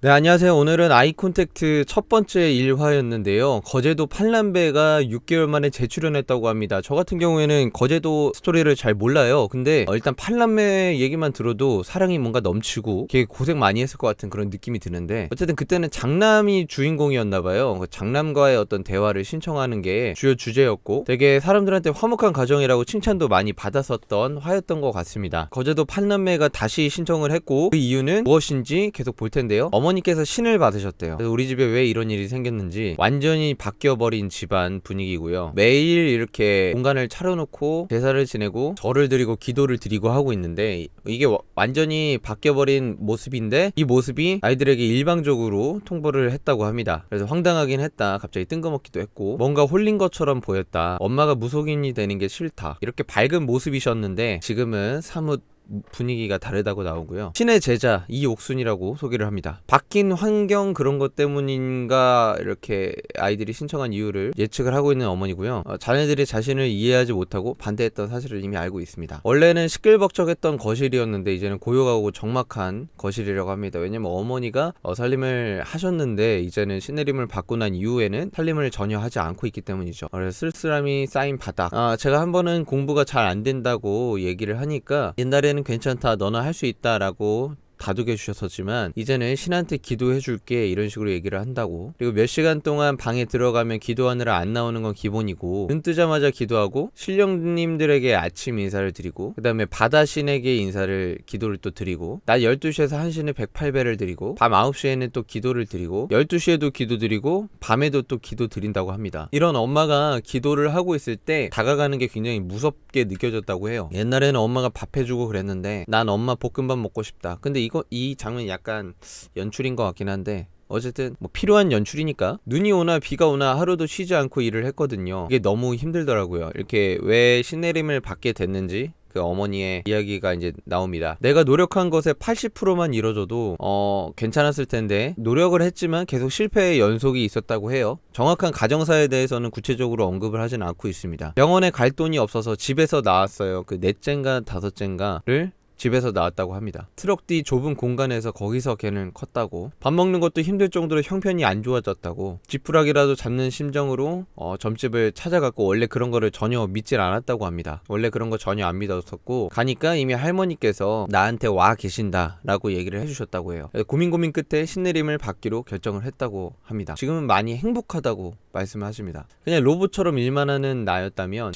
네, 안녕하세요. 오늘은 아이콘택트 첫 번째 일화였는데요. 거제도 팔남배가 6개월 만에 재출연했다고 합니다. 저 같은 경우에는 거제도 스토리를 잘 몰라요. 근데 일단 팔남매 얘기만 들어도 사랑이 뭔가 넘치고 걔 고생 많이 했을 것 같은 그런 느낌이 드는데, 어쨌든 그때는 장남이 주인공이었나봐요. 장남과의 어떤 대화를 신청하는 게 주요 주제였고, 되게 사람들한테 화목한 가정이라고 칭찬도 많이 받았었던 화였던 것 같습니다. 거제도 팔남매가 다시 신청을 했고, 그 이유는 무엇인지 계속 볼 텐데요. 어머니께서 신을 받으셨대요. 그래서 우리 집에 왜 이런 일이 생겼는지 완전히 바뀌어버린 집안 분위기고요. 매일 이렇게 공간을 차려놓고 제사를 지내고 절을 드리고 기도를 드리고 하고 있는데, 이게 완전히 바뀌어버린 모습인데, 이 모습이 아이들에게 일방적으로 통보를 했다고 합니다. 그래서 황당하긴 했다, 갑자기 뜬금없기도 했고, 뭔가 홀린 것처럼 보였다, 엄마가 무속인이 되는 게 싫다, 이렇게 밝은 모습이셨는데 지금은 사뭇 분위기가 다르다고 나오고요. 신의 제자 이옥순이라고 소개를 합니다. 바뀐 환경 그런 것 때문인가 이렇게 아이들이 신청한 이유를 예측을 하고 있는 어머니고요. 자녀들이 자신을 이해하지 못하고 반대했던 사실을 이미 알고 있습니다. 원래는 시끌벅적했던 거실이었는데 이제는 고요하고 적막한 거실이라고 합니다. 왜냐면 어머니가 살림을 하셨는데 이제는 신내림을 받고 난 이후에는 살림을 전혀 하지 않고 있기 때문이죠. 그래서 쓸쓸함이 쌓인 바닥. 제가 한 번은 공부가 잘 안 된다고 얘기를 하니까 옛날에는 괜찮다, 너나 할 수 있다 라고 다독여 주셨었지만 이제는 신한테 기도해 줄게, 이런 식으로 얘기를 한다고. 그리고 몇 시간 동안 방에 들어가면 기도하느라 안 나오는 건 기본이고, 눈 뜨자마자 기도하고 신령님들에게 아침 인사를 드리고, 그 다음에 바다신에게 기도를 또 드리고, 낮 12시에서 1시는 108배를 드리고, 밤 9시에는 또 기도를 드리고, 12시에도 기도 드리고, 밤에도 또 기도 드린다고 합니다. 이런 엄마가 기도를 하고 있을 때 다가가는 게 굉장히 무섭게 느껴졌다고 해요. 옛날에는 엄마가 밥 해주고 그랬는데 난 엄마 볶음밥 먹고 싶다. 근데 이 장면이 약간 연출인 것 같긴 한데, 어쨌든 뭐 필요한 연출이니까 눈이 오나 비가 오나 하루도 쉬지 않고 일을 했거든요. 이게 너무 힘들더라고요. 이렇게 왜 신내림을 받게 됐는지 그 어머니의 이야기가 이제 나옵니다. 내가 노력한 것의 80%만 이뤄져도 괜찮았을 텐데 노력을 했지만 계속 실패의 연속이 있었다고 해요. 정확한 가정사에 대해서는 구체적으로 언급을 하진 않고 있습니다. 병원에 갈 돈이 없어서 집에서 나왔어요. 그 넷째인가 다섯째인가를 집에서 나왔다고 합니다. 트럭 뒤 좁은 공간에서 거기서 걔는 컸다고. 밥 먹는 것도 힘들 정도로 형편이 안 좋아졌다고. 지푸라기라도 잡는 심정으로 점집을 찾아갔고, 원래 그런 거를 전혀 믿질 않았다고 합니다. 원래 그런 거 전혀 안 믿었었고, 가니까 이미 할머니께서 나한테 와 계신다 라고 얘기를 해주셨다고 해요. 고민 끝에 신내림을 받기로 결정을 했다고 합니다. 지금은 많이 행복하다고 말씀을 하십니다. 그냥 로봇처럼 일만 하는 나였다면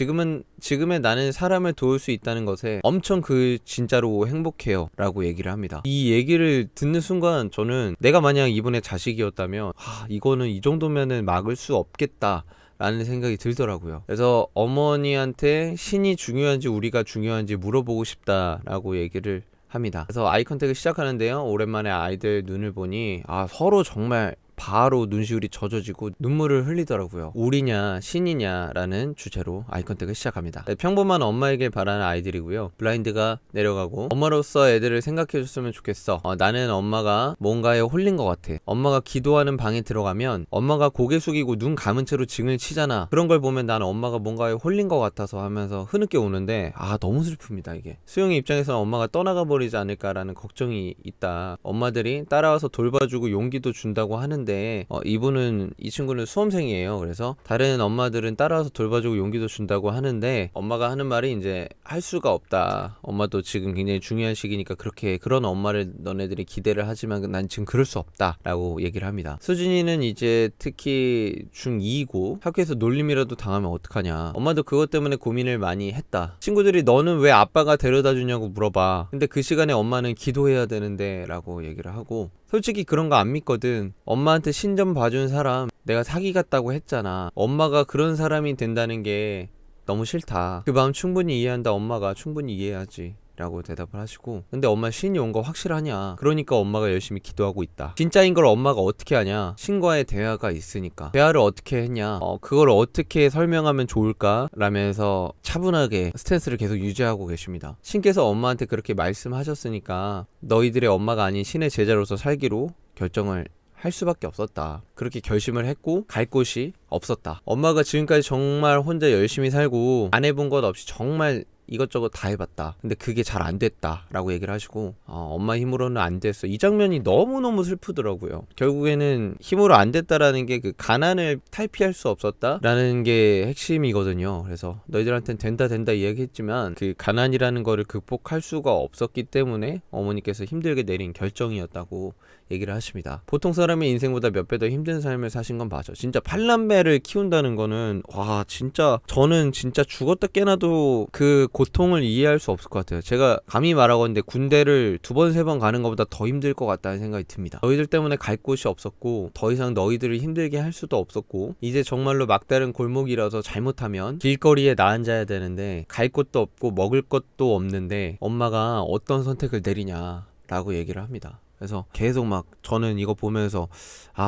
지금의 나는 사람을 도울 수 있다는 것에 엄청 진짜로 행복해요 라고 얘기를 합니다. 이 얘기를 듣는 순간 저는 내가 만약 이분의 자식이었다면 이거는 이 정도면은 막을 수 없겠다 라는 생각이 들더라고요. 그래서 어머니한테 신이 중요한지 우리가 중요한지 물어보고 싶다라고 얘기를 합니다. 그래서 아이컨택을 시작하는데요, 오랜만에 아이들 눈을 보니 서로 정말 바로 눈시울이 젖어지고 눈물을 흘리더라고요. 우리냐 신이냐 라는 주제로 아이컨택을 시작합니다. 평범한 엄마이길 바라는 아이들이고요. 블라인드가 내려가고, 엄마로서 애들을 생각해줬으면 좋겠어. 나는 엄마가 뭔가에 홀린 것 같아. 엄마가 기도하는 방에 들어가면 엄마가 고개 숙이고 눈 감은 채로 징을 치잖아. 그런 걸 보면 나는 엄마가 뭔가에 홀린 것 같아서 하면서 흐느껴 오는데 너무 슬픕니다. 이게 수영이 입장에서는 엄마가 떠나가 버리지 않을까라는 걱정이 있다. 엄마들이 따라와서 돌봐주고 용기도 준다고 하는데 이 친구는 수험생이에요. 그래서 다른 엄마들은 따라와서 돌봐주고 용기도 준다고 하는데, 엄마가 하는 말이 이제 할 수가 없다. 엄마도 지금 굉장히 중요한 시기니까 그런 엄마를 너네들이 기대를 하지만 난 지금 그럴 수 없다 라고 얘기를 합니다. 수진이는 이제 특히 중2이고 학교에서 놀림이라도 당하면 어떡하냐. 엄마도 그것 때문에 고민을 많이 했다. 친구들이 너는 왜 아빠가 데려다 주냐고 물어봐. 근데 그 시간에 엄마는 기도해야 되는데 라고 얘기를 하고, 솔직히 그런 거 안 믿거든. 엄마한테 신점 봐준 사람 내가 사기 같다고 했잖아. 엄마가 그런 사람이 된다는 게 너무 싫다. 그 마음 충분히 이해한다. 엄마가 충분히 이해하지 라고 대답을 하시고, 근데 엄마 신이 온 거 확실하냐? 그러니까 엄마가 열심히 기도하고 있다. 진짜인 걸 엄마가 어떻게 하냐? 신과의 대화가 있으니까. 대화를 어떻게 했냐? 그걸 어떻게 설명하면 좋을까? 라면서 차분하게 스탠스를 계속 유지하고 계십니다. 신께서 엄마한테 그렇게 말씀하셨으니까 너희들의 엄마가 아닌 신의 제자로서 살기로 결정을 할 수밖에 없었다. 그렇게 결심을 했고 갈 곳이 없었다. 엄마가 지금까지 정말 혼자 열심히 살고 안 해본 것 없이 정말 이것저것 다 해봤다. 근데 그게 잘 안 됐다 라고 얘기를 하시고 엄마 힘으로는 안 됐어. 이 장면이 너무너무 슬프더라고요. 결국에는 힘으로 안 됐다라는 게 그 가난을 탈피할 수 없었다라는 게 핵심이거든요. 그래서 너희들한테는 된다 이야기했지만 그 가난이라는 거를 극복할 수가 없었기 때문에 어머니께서 힘들게 내린 결정이었다고 얘기를 하십니다. 보통 사람의 인생보다 몇 배 더 힘든 삶을 사신 건 맞아. 진짜 팔남매를 키운다는 거는 와 진짜 저는 진짜 죽었다 깨나도 그 고통을 이해할 수 없을 것 같아요. 제가 감히 말하건대 군대를 2번 3번 가는 것보다 더 힘들 것 같다는 생각이 듭니다. 너희들 때문에 갈 곳이 없었고 더 이상 너희들을 힘들게 할 수도 없었고 이제 정말로 막다른 골목이라서 잘못하면 길거리에 나앉아야 되는데 갈 곳도 없고 먹을 것도 없는데 엄마가 어떤 선택을 내리냐라고 얘기를 합니다. 그래서 계속 막 저는 이거 보면서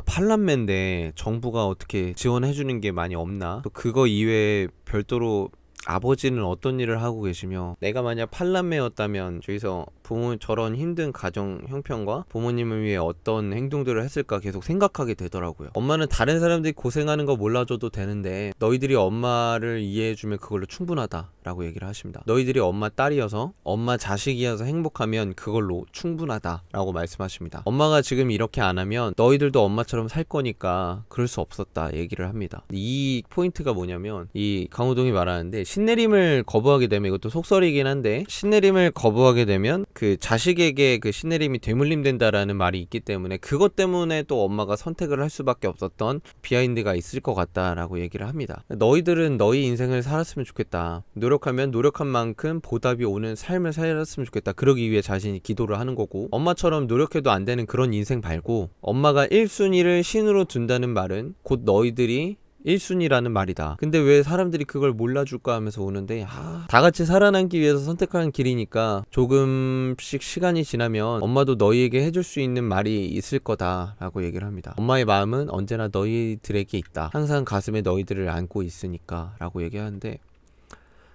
팔남매인데 정부가 어떻게 지원해주는 게 많이 없나? 또 그거 이외에 별도로 아버지는 어떤 일을 하고 계시며 내가 만약 팔남매였다면 저기서 부모 저런 힘든 가정 형편과 부모님을 위해 어떤 행동들을 했을까 계속 생각하게 되더라고요. 엄마는 다른 사람들이 고생하는 거 몰라줘도 되는데 너희들이 엄마를 이해해주면 그걸로 충분하다 라고 얘기를 하십니다. 너희들이 엄마 딸이어서 엄마 자식이어서 행복하면 그걸로 충분하다 라고 말씀하십니다. 엄마가 지금 이렇게 안 하면 너희들도 엄마처럼 살 거니까 그럴 수 없었다 얘기를 합니다. 이 포인트가 뭐냐면 이 강호동이 말하는데 신내림을 거부하게 되면 이것도 속설이긴 한데 신내림을 거부하게 되면 그 자식에게 그 신내림이 되물림된다라는 말이 있기 때문에 그것 때문에 또 엄마가 선택을 할 수밖에 없었던 비하인드가 있을 것 같다라고 얘기를 합니다. 너희들은 너희 인생을 살았으면 좋겠다. 노력하면 노력한 만큼 보답이 오는 삶을 살았으면 좋겠다. 그러기 위해 자신이 기도를 하는 거고 엄마처럼 노력해도 안 되는 그런 인생 말고 엄마가 1순위를 신으로 둔다는 말은 곧 너희들이 1순위라는 말이다. 근데 왜 사람들이 그걸 몰라줄까 하면서 오는데 다 같이 살아남기 위해서 선택하는 길이니까 조금씩 시간이 지나면 엄마도 너희에게 해줄 수 있는 말이 있을 거다 라고 얘기를 합니다. 엄마의 마음은 언제나 너희들에게 있다. 항상 가슴에 너희들을 안고 있으니까 라고 얘기하는데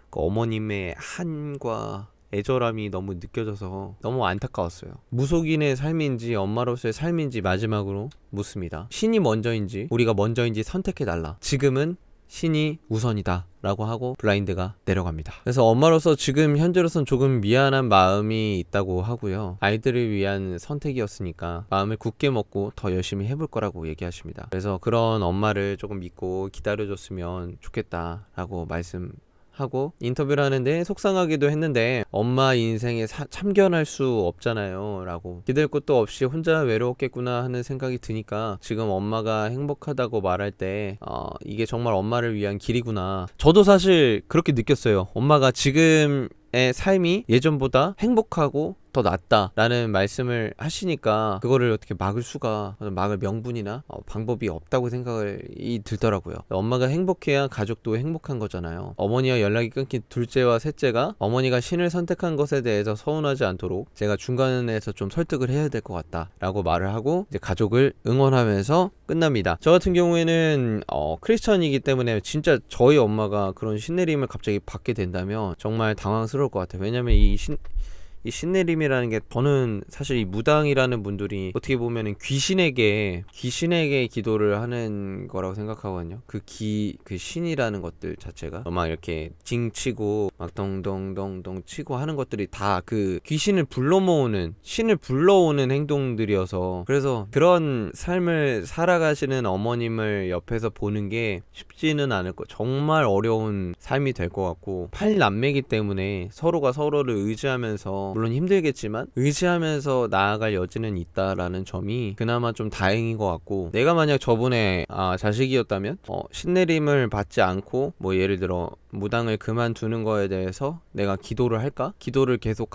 그 어머님의 한과 애절함이 너무 느껴져서 너무 안타까웠어요. 무속인의 삶인지 엄마로서의 삶인지 마지막으로 묻습니다. 신이 먼저인지 우리가 먼저인지 선택해달라. 지금은 신이 우선이다 라고 하고 블라인드가 내려갑니다. 그래서 엄마로서 지금 현재로선 조금 미안한 마음이 있다고 하고요. 아이들을 위한 선택이었으니까 마음을 굳게 먹고 더 열심히 해볼 거라고 얘기하십니다. 그래서 그런 엄마를 조금 믿고 기다려줬으면 좋겠다 라고 하고 인터뷰를 하는데 속상하기도 했는데 엄마 인생에 참견할 수 없잖아요 라고 기댈 것도 없이 혼자 외로웠겠구나 하는 생각이 드니까 지금 엄마가 행복하다고 말할 때 이게 정말 엄마를 위한 길이구나. 저도 사실 그렇게 느꼈어요. 엄마가 지금의 삶이 예전보다 행복하고 더 낫다라는 말씀을 하시니까 그거를 어떻게 막을 명분이나 방법이 없다고 생각이 들더라고요. 엄마가 행복해야 가족도 행복한 거잖아요. 어머니와 연락이 끊긴 둘째와 셋째가 어머니가 신을 선택한 것에 대해서 서운하지 않도록 제가 중간에서 좀 설득을 해야 될 것 같다 라고 말을 하고 이제 가족을 응원하면서 끝납니다. 저 같은 경우에는 크리스천이기 때문에 진짜 저희 엄마가 그런 신내림을 갑자기 받게 된다면 정말 당황스러울 것 같아요. 왜냐면 이 신내림이라는 게 저는 사실 이 무당이라는 분들이 어떻게 보면은 귀신에게 기도를 하는 거라고 생각하거든요. 그 신이라는 것들 자체가 막 이렇게 징치고 막 덩덩덩덩 치고 하는 것들이 다 그 귀신을 신을 불러오는 행동들이어서 그래서 그런 삶을 살아가시는 어머님을 옆에서 보는 게 쉽지는 않을 거 정말 어려운 삶이 될 것 같고 8남매이기 때문에 서로가 서로를 의지하면서 물론 힘들겠지만 의지하면서 나아갈 여지는 있다라는 점이 그나마 좀 다행인 것 같고 내가 만약 저분의 자식이었다면 신내림을 받지 않고 뭐 예를 들어 무당을 그만두는 거에 대해서 내가 기도를 할까? 기도를 계속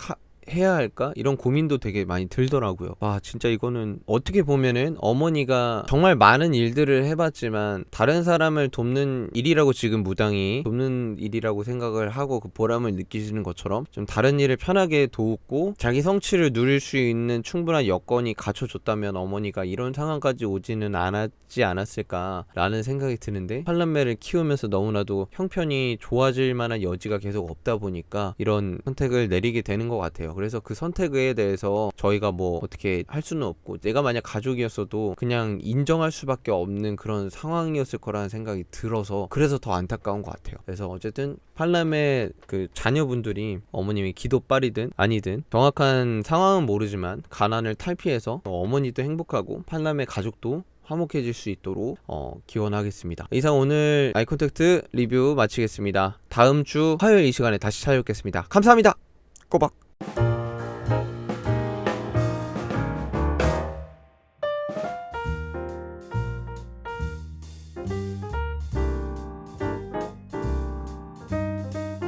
해야 할까? 이런 고민도 되게 많이 들더라고요. 와 진짜 이거는 어떻게 보면은 어머니가 정말 많은 일들을 해봤지만 다른 사람을 돕는 일이라고 지금 무당이 돕는 일이라고 생각을 하고 그 보람을 느끼시는 것처럼 좀 다른 일을 편하게 돕고 자기 성취를 누릴 수 있는 충분한 여건이 갖춰졌다면 어머니가 이런 상황까지 오지는 않았지 않았을까라는 생각이 드는데 팔남매를 키우면서 너무나도 형편이 좋아질 만한 여지가 계속 없다 보니까 이런 선택을 내리게 되는 것 같아요. 같아요. 그래서 그 선택에 대해서 저희가 뭐 어떻게 할 수는 없고, 내가 만약 가족이었어도 그냥 인정할 수밖에 없는 그런 상황이었을 거라는 생각이 들어서 그래서 더 안타까운 것 같아요. 그래서 어쨌든 팔남의 그 자녀분들이 어머님이 기도빨이든 아니든 정확한 상황은 모르지만 가난을 탈피해서 어머니도 행복하고 팔남의 가족도 화목해질 수 있도록 기원하겠습니다. 이상 오늘 아이콘택트 리뷰 마치겠습니다. 다음 주 화요일 이 시간에 다시 찾아뵙겠습니다. 감사합니다. 꼬박.